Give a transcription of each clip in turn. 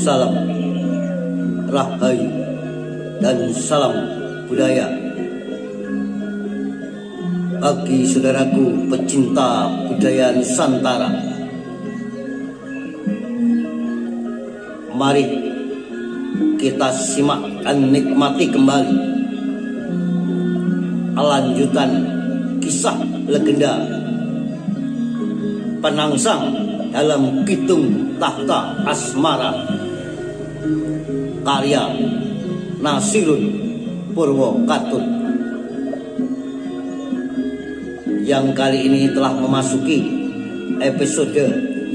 Salam Rahayu dan salam budaya bagi saudaraku pecinta budaya Nusantara. Mari kita simak dan nikmati kembali lanjutan kisah legenda penangsang dalam Kidung Tahta Asmara karya Nasirun Purwokatun yang kali ini telah memasuki episode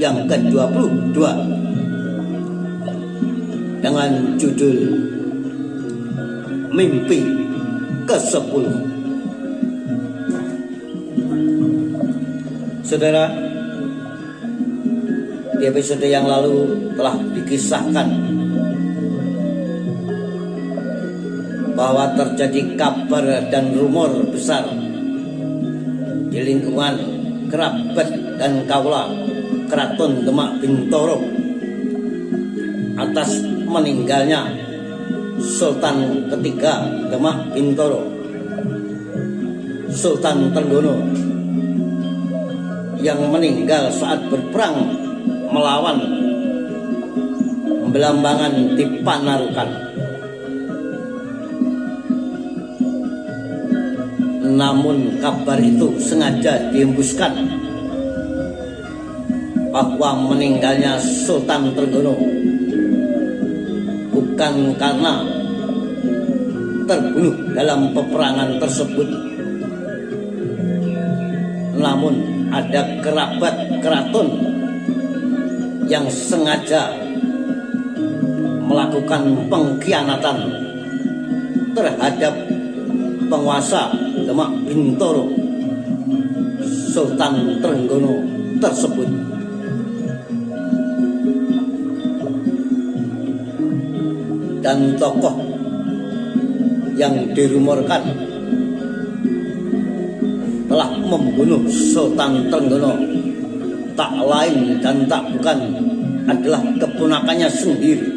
yang ke-22 dengan judul Mimpi ke-10. Saudara, di episode yang lalu telah dikisahkan bahwa terjadi kabar dan rumor besar di lingkungan kerabat dan kaula Keraton Demak Bintoro atas meninggalnya Sultan ketiga Demak Bintoro, Sultan Trenggono, yang meninggal saat berperang melawan Belambangan di Panarukan. Namun kabar itu sengaja dihembuskan bahwa meninggalnya Sultan Trenggono bukan karena terbunuh dalam peperangan tersebut, namun ada kerabat keraton yang sengaja melakukan pengkhianatan terhadap penguasa Demak Bintoro, Sultan Trenggono tersebut. Dan tokoh yang dirumorkan telah membunuh Sultan Trenggono tak lain dan tak bukan adalah keponakannya sendiri,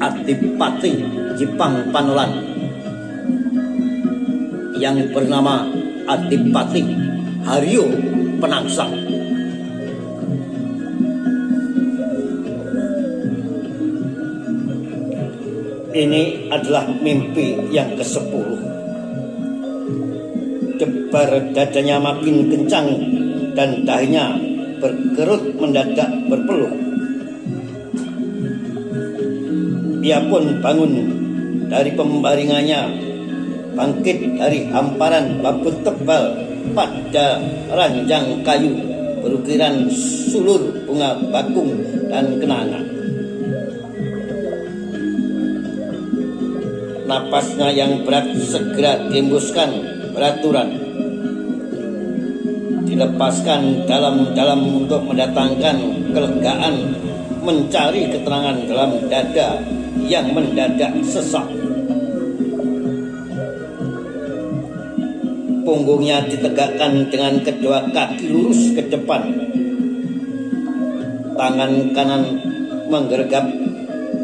Adipati Jipang Panolan, yang bernama Adipati Haryo Penangsang. Ini adalah mimpi yang ke-10. Debar dadanya makin kencang dan dahinya berkerut mendadak berpeluh. Dia pun bangun dari pembaringannya, bangkit dari hamparan bambu tebal pada ranjang kayu berukiran sulur bunga bakung dan kenanga. Napasnya yang berat segera dihembuskan beraturan, dilepaskan dalam-dalam untuk mendatangkan kelegaan, mencari keterangan dalam dada yang mendadak sesak. Punggungnya ditegakkan dengan kedua kaki lurus ke depan, tangan kanan menggergap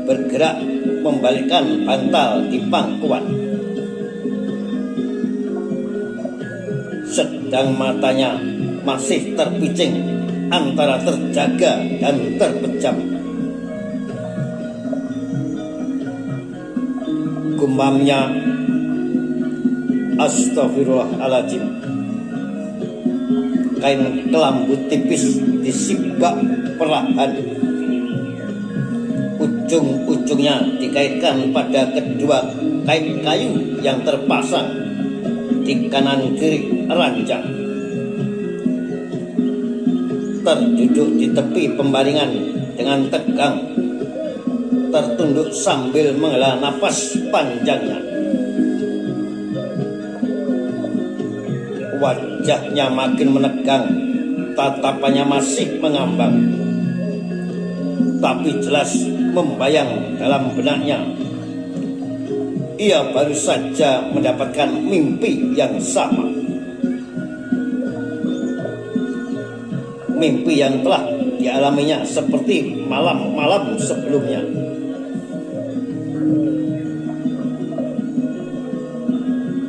bergerak membalikkan bantal di pangkuan. Sedang matanya masih terpicing antara terjaga dan terpejam. Gumamnya, "Astagfirullahaladzim." Kain kelambu tipis disibak perlahan. Ujung-ujungnya dikaitkan pada kedua kait kayu yang terpasang di kanan kiri ranjang. Terduduk di tepi pembaringan dengan tegang, tertunduk sambil menghela nafas panjangnya. Wajahnya makin menegang, tatapannya masih mengambang, tapi jelas membayang dalam benaknya. Ia baru saja mendapatkan mimpi yang sama. Mimpi yang telah dialaminya seperti malam-malam sebelumnya.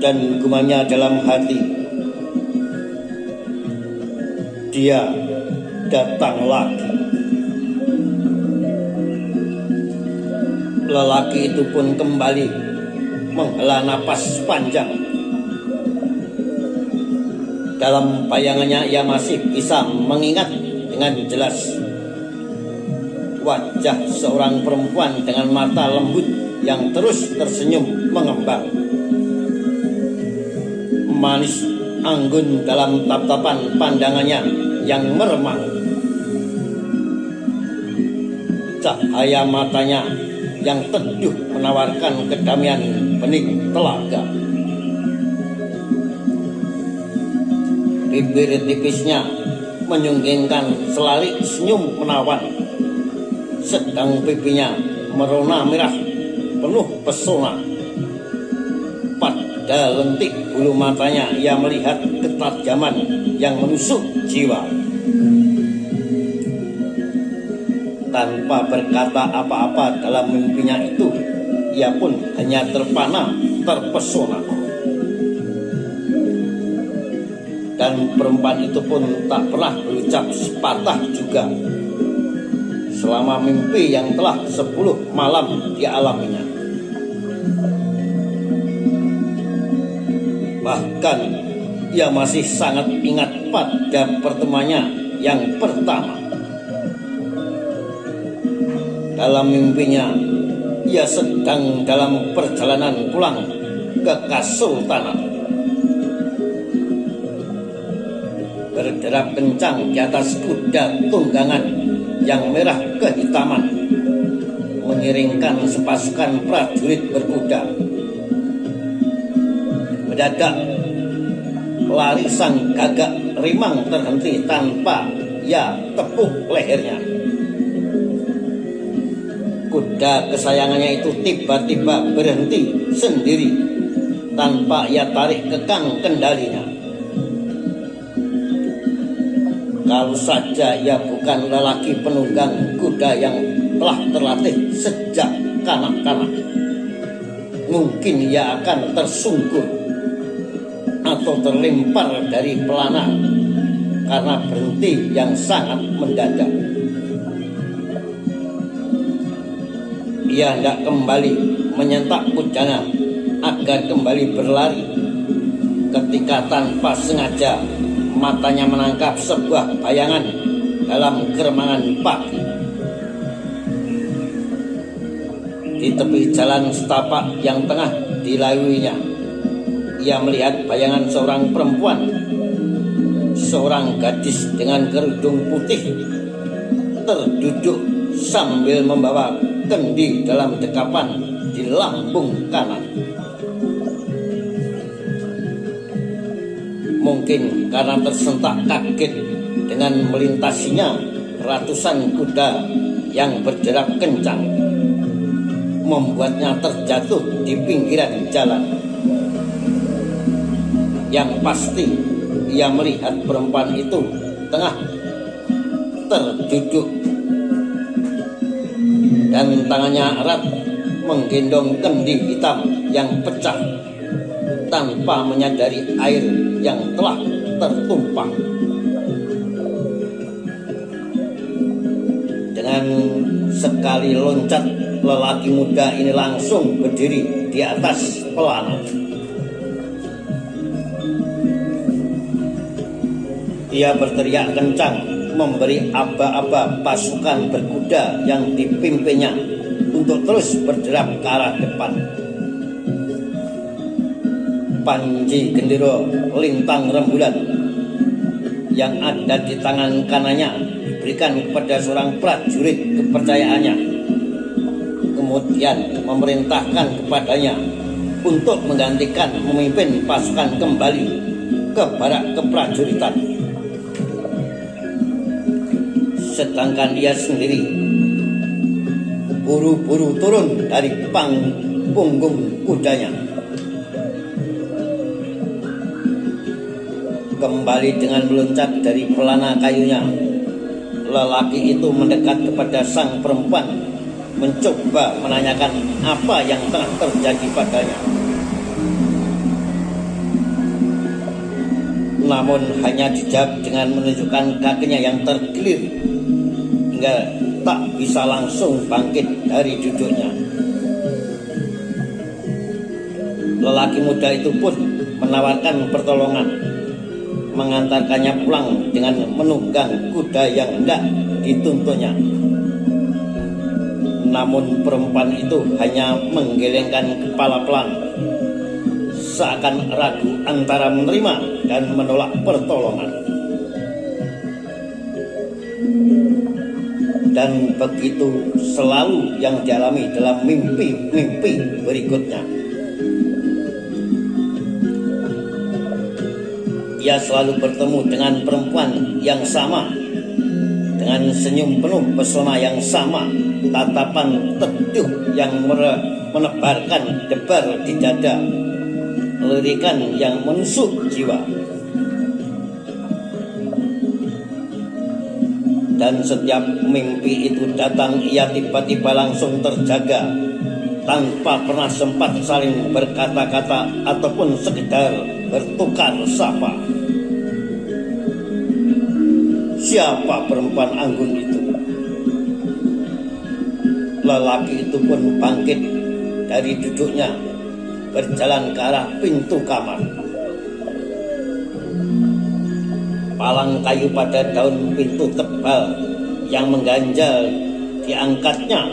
Dan gumamnya dalam hati, dia datang lagi. Lelaki itu pun kembali menghela napas panjang. Dalam bayangannya ia masih bisa mengingat dengan jelas wajah seorang perempuan dengan mata lembut yang terus tersenyum mengembang. Manis anggun dalam tatapan pandangannya yang meremang. Cahaya matanya yang teduh menawarkan kedamaian bening telaga. Bibir tipisnya menyunggingkan selari senyum menawan, sedang pipinya merona merah penuh pesona. Pada lentik bulu matanya ia melihat ketajaman yang menusuk jiwa. Tanpa berkata apa-apa dalam mimpinya itu, ia pun hanya terpana, terpesona. Dan perempuan itu pun tak pernah berucap sepatah juga selama mimpi yang telah 10 malam dialaminya. Bahkan ia masih sangat ingat pada pertemuannya yang pertama. Dalam mimpinya ia sedang dalam perjalanan pulang ke Kasultanan. Berderap kencang di atas kuda tunggangan yang merah kehitaman, mengiringkan sepasukan prajurit berkuda. Mendadak lari sang gagak rimang terhenti tanpa ia tepuk lehernya. Kuda kesayangannya itu tiba-tiba berhenti sendiri tanpa ia tarik kekang kendalinya. Kalau saja ia bukan lelaki penunggang kuda yang telah terlatih sejak kanak-kanak, mungkin ia akan tersungkur atau terlempar dari pelana karena berhenti yang sangat mendadak. Ia hendak kembali menyentak kudanya agar kembali berlari, ketika tanpa sengaja matanya menangkap sebuah bayangan dalam keremangan pagi. Di tepi jalan setapak yang tengah dilaluinya, ia melihat bayangan seorang perempuan, seorang gadis dengan kerudung putih, terduduk sambil membawa kendi dalam dekapan di lambung kanan. Mungkin karena tersentak kaget dengan melintasinya ratusan kuda yang bergerak kencang, membuatnya terjatuh di pinggiran jalan. Yang pasti ia melihat perempuan itu tengah terduduk dan tangannya erat menggendong kendi hitam yang pecah tanpa menyadari air yang telah tertumpah. Dengan sekali loncat, lelaki muda ini langsung berdiri di atas pelana. Ia berteriak kencang, memberi aba-aba pasukan berkuda yang dipimpinnya untuk terus berderap ke arah depan. Panji gendero lintang rembulan yang ada di tangan kanannya diberikan kepada seorang prajurit kepercayaannya, kemudian memerintahkan kepadanya untuk menggantikan memimpin pasukan kembali ke barak keprajuritan. Sedangkan dia sendiri buru-buru turun dari punggung kudanya. Kembali dengan meloncat dari pelana kayunya, lelaki itu mendekat kepada sang perempuan, mencoba menanyakan apa yang telah terjadi padanya. Namun hanya dijawab dengan menunjukkan kakinya yang terkilir hingga tak bisa langsung bangkit dari duduknya. Lelaki muda itu pun menawarkan pertolongan, mengantarkannya pulang dengan menunggang kuda yang hendak dituntunnya. Namun perempuan itu hanya menggelengkan kepala pelan, seakan ragu antara menerima dan menolak pertolongan. Dan begitu selalu yang dialami dalam mimpi-mimpi berikutnya. Ia selalu bertemu dengan perempuan yang sama, dengan senyum penuh pesona yang sama, tatapan teduh yang menebarkan debar di dada, lirikan yang menusuk jiwa. Dan setiap mimpi itu datang, ia tiba-tiba langsung terjaga, tanpa pernah sempat saling berkata-kata ataupun sekedar bertukar sapa. Siapa perempuan anggun itu? Lelaki itu pun bangkit dari duduknya, berjalan ke arah pintu kamar. Palang kayu pada daun pintu tebal yang mengganjal diangkatnya.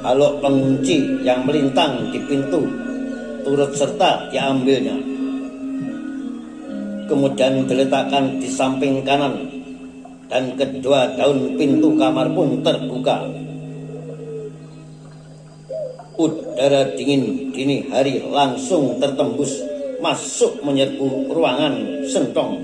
Balok pengunci yang melintang di pintu turut serta diambilnya. Kemudian diletakkan di samping kanan, dan kedua daun pintu kamar pun terbuka. Udara dingin dini hari langsung tertembus masuk menyerbu ruangan Sentong.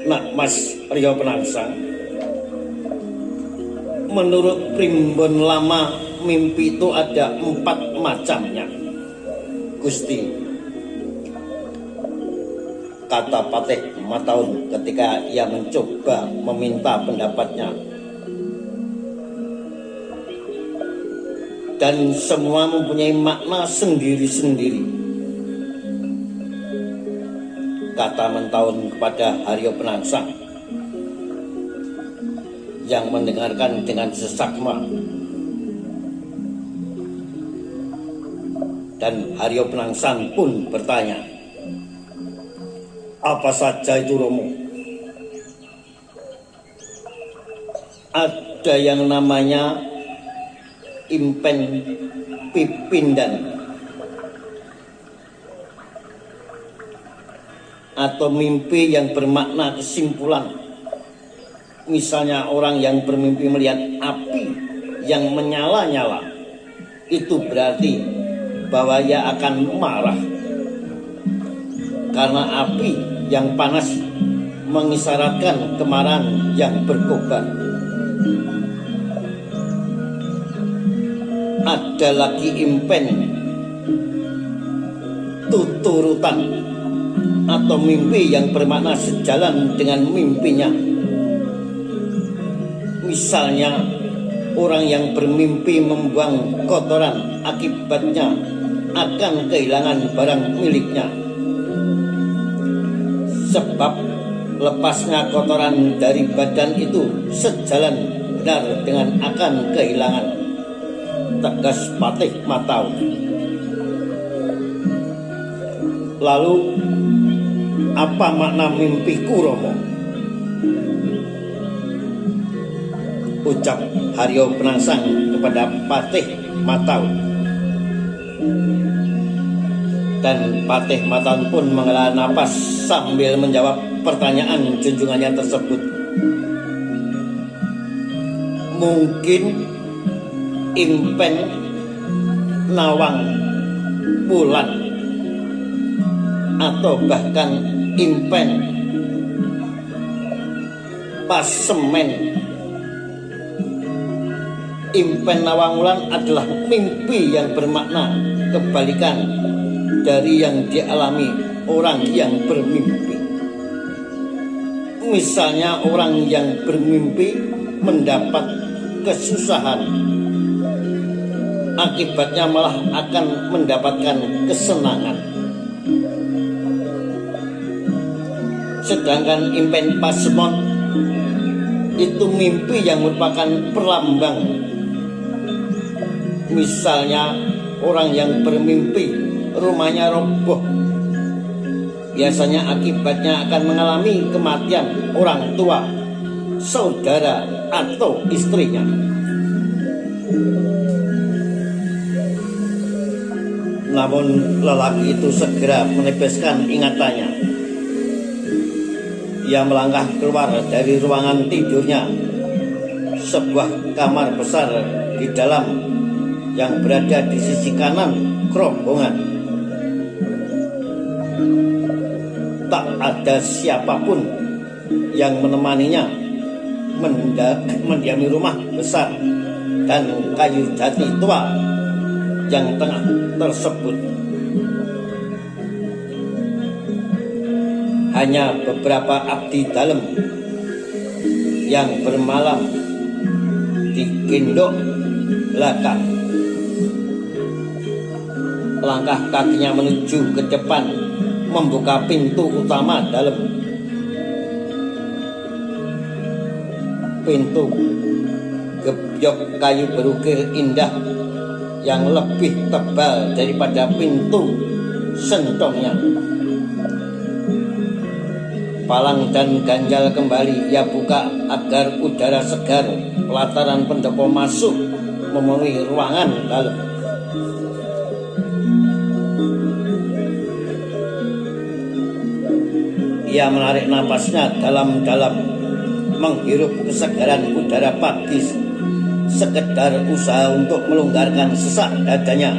Nak Mas Rio Penangsang, menurut Primbon Lama, mimpi itu ada 4 macamnya, Gusti, kata Patih Mataun ketika ia mencoba meminta pendapatnya. Dan semua mempunyai makna sendiri-sendiri, kata Mentaun kepada Haryo Penangsang yang mendengarkan dengan sesakma. Dan Haryo Penangsang pun bertanya, apa saja itu Romo? Ada yang namanya impen pipindan, atau mimpi yang bermakna kesimpulan. Misalnya orang yang bermimpi melihat api yang menyala-nyala, itu berarti bahwa ia akan marah, karena api yang panas mengisyaratkan kemarahan yang berkobar. Ada lagi impen tuturutan, atau mimpi yang bermakna sejalan dengan mimpinya. Misalnya orang yang bermimpi membuang kotoran, akibatnya akan kehilangan barang miliknya. Sebab lepasnya kotoran dari badan itu sejalan benar dengan akan kehilangan, tegas Patih Mataun. Lalu apa makna mimpiku, Romo? Ucap Haryo Penangsang kepada Patih Mataun. Dan Patih Mataun pun menghela napas sambil menjawab pertanyaan junjungannya tersebut. Mungkin impen nawang bulan, atau bahkan impen pasemen. Impen nawang wulan adalah mimpi yang bermakna kebalikan dari yang dialami orang yang bermimpi. Misalnya orang yang bermimpi mendapat kesusahan, akibatnya malah akan mendapatkan kesenangan. Sedangkan impen pasemon itu mimpi yang merupakan perlambang. Misalnya orang yang bermimpi rumahnya roboh, biasanya akibatnya akan mengalami kematian orang tua, saudara, atau istrinya. Namun lelaki itu segera menepeskan ingatannya. Ia melangkah keluar dari ruangan tidurnya, sebuah kamar besar di dalam yang berada di sisi kanan rombongan. Tak ada siapapun yang menemaninya mendiami rumah besar dan kayu jati tua yang tengah tersebut. Hanya beberapa abdi dalam yang bermalam di gendok belakang. Langkah kakinya menuju ke depan, membuka pintu utama dalam. Pintu gebyok kayu berukir indah yang lebih tebal daripada pintu sentongnya. Palang dan ganjal kembali ia buka agar udara segar pelataran pendopo masuk memenuhi ruangan dalam. Ia menarik napasnya dalam-dalam, menghirup kesegaran udara pagi, sekedar usaha untuk melonggarkan sesak dadanya,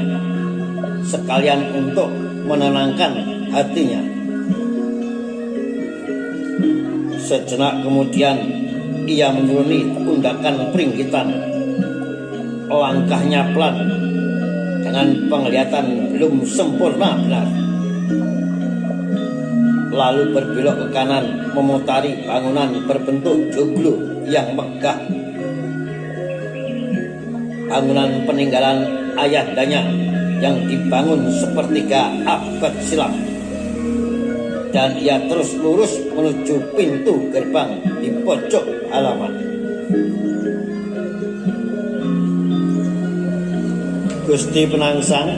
sekalian untuk menenangkan hatinya. Sejenak kemudian ia menuruni undakan peringgitan. Langkahnya pelan, dengan penglihatan belum sempurna benar. Lalu berbelok ke kanan, memutari bangunan berbentuk joglo yang megah. Bangunan peninggalan ayahandanya yang dibangun sepertiga abad silam. Dan ia terus lurus menuju pintu gerbang di pojok halaman. Gusti Penangsang,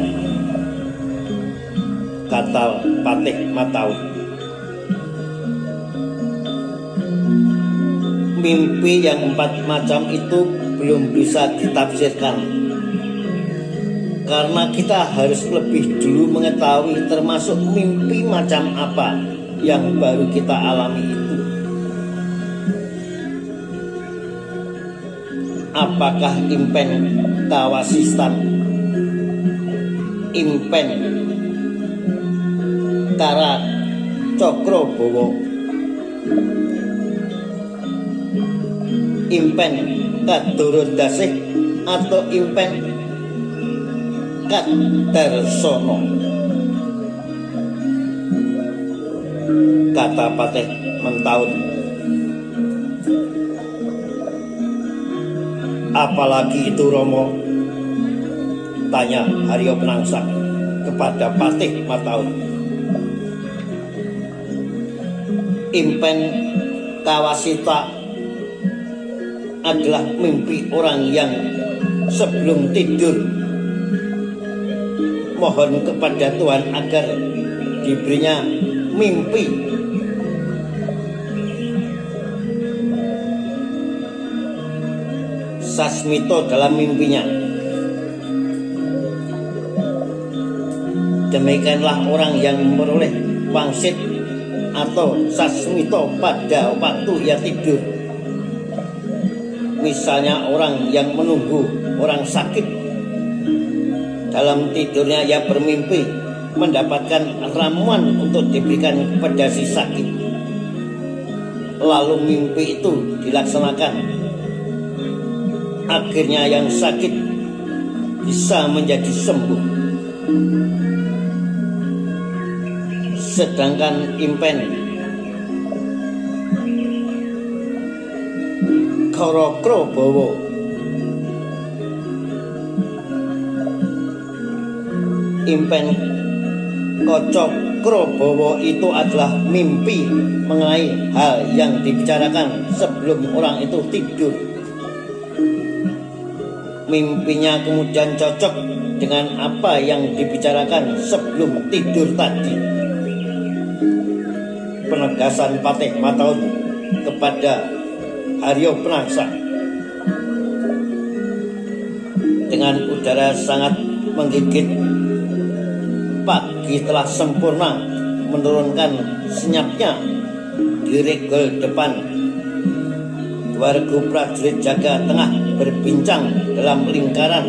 kata Patih Mataun, mimpi yang 4 macam itu belum bisa ditafsirkan, karena kita harus lebih dulu mengetahui termasuk mimpi macam apa yang baru kita alami itu. Apakah impen Kawasistan, impen Kara Cokrobowo, impen Kadorodasih, atau impen Kadarsono? Kata Patih Mentaun. Apalagi itu Romo? Tanya Haryo Penangsang kepada Patih Mataun. Impen Kawasita adalah mimpi orang yang sebelum tidur mohon kepada Tuhan agar diberinya mimpi. Sasmito dalam mimpinya. Demikianlah orang yang meroleh wangsit atau sasmito pada waktu ia tidur. Misalnya orang yang menunggu orang sakit, dalam tidurnya ia bermimpi mendapatkan ramuan untuk diberikan kepada si sakit. Lalu mimpi itu dilaksanakan. Akhirnya yang sakit bisa menjadi sembuh. Sedangkan Impen Cakrawala Impen Cakrawala itu adalah mimpi mengenai hal yang dibicarakan sebelum orang itu tidur. Mimpinya kemudian cocok dengan apa yang dibicarakan sebelum tidur tadi. Penegasan Patih Mataun kepada Haryo Penangsang dengan udara sangat menggigit. Pagi telah sempurna menurunkan senyapnya di regol depan. Dua regu prajurit jaga tengah berbincang dalam lingkaran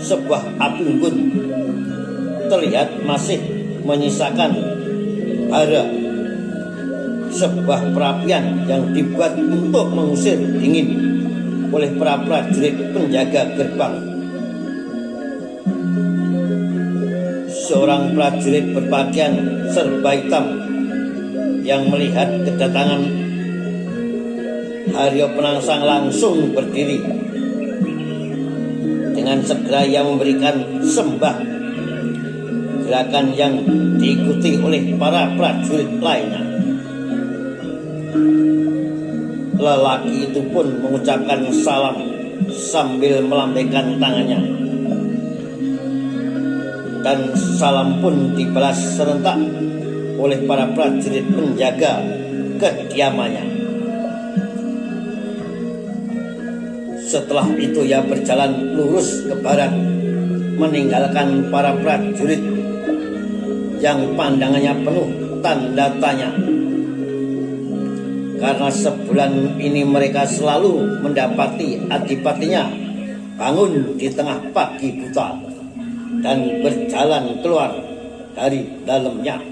sebuah api unggun. Terlihat masih menyisakan bara sebuah perapian yang dibuat untuk mengusir dingin oleh para prajurit penjaga gerbang. Seorang prajurit berpakaian serba hitam yang melihat kedatangan Haryo Penangsang langsung berdiri. Dengan segera ia memberikan sembah, gerakan yang diikuti oleh para prajurit lainnya. Lelaki itu pun mengucapkan salam sambil melambaikan tangannya, dan salam pun dibalas serentak oleh para prajurit penjaga kediamannya. Setelah itu ia berjalan lurus ke barat, meninggalkan para prajurit yang pandangannya penuh tanda tanya. Karena sebulan ini mereka selalu mendapati adipatinya bangun di tengah pagi buta dan berjalan keluar dari dalamnya.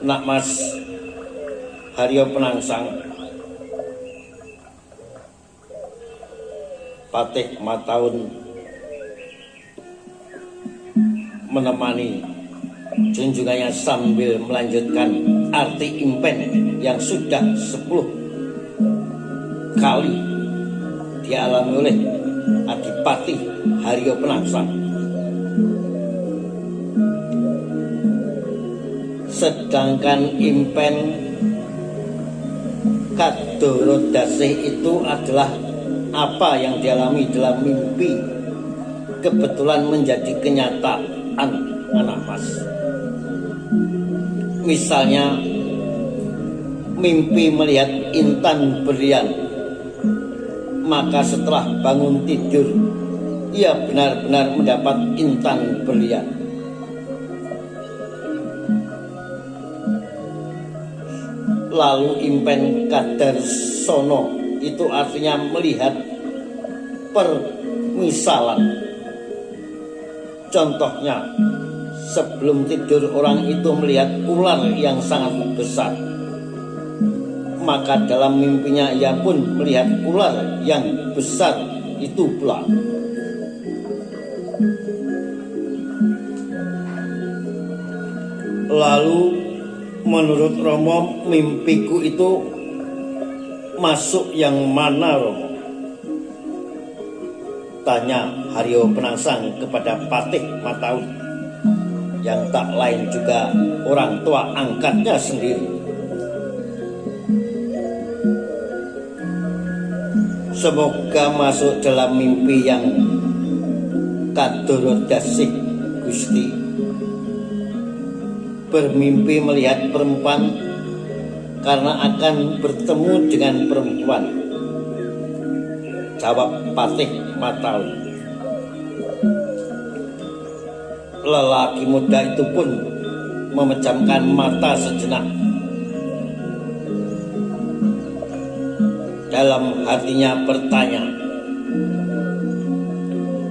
Nak Mas Haryo Penangsang, Patih Mataun menemani junjungannya sambil melanjutkan arti Impen yang sudah 10 kali dialami oleh Adipati Haryo Penangsang. Sedangkan Impen Cakrawala itu adalah apa yang dialami dalam mimpi kebetulan menjadi kenyataan, anak Mas. Misalnya mimpi melihat intan berlian, maka setelah bangun tidur ia benar-benar mendapat intan berlian. Lalu Impen Kadarsono itu artinya melihat permisalan. Contohnya, sebelum tidur orang itu melihat ular yang sangat besar, maka dalam mimpinya ia pun melihat ular yang besar itu pula. Lalu menurut Romo, mimpiku itu masuk yang mana, Romo? Tanya Haryo Penangsang kepada Patih Mataun, yang tak lain juga orang tua angkatnya sendiri. Semoga masuk dalam mimpi yang kadorodasih, Gusti. Bermimpi melihat perempuan karena akan bertemu dengan perempuan, jawab Patih Mataun. Lelaki muda itu pun memejamkan mata sejenak. Dalam hatinya bertanya,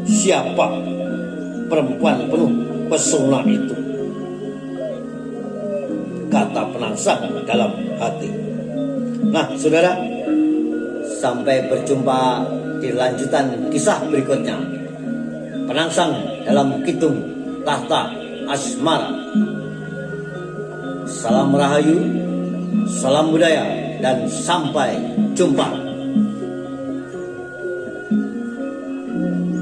siapa perempuan penuh pesona itu? Kata Penangsang dalam hati. Nah, saudara, Sampai berjumpa di lanjutan kisah berikutnya. Penangsang dalam Kidung Tahta Asmara. Salam Rahayu, salam budaya, dan sampai jumpa.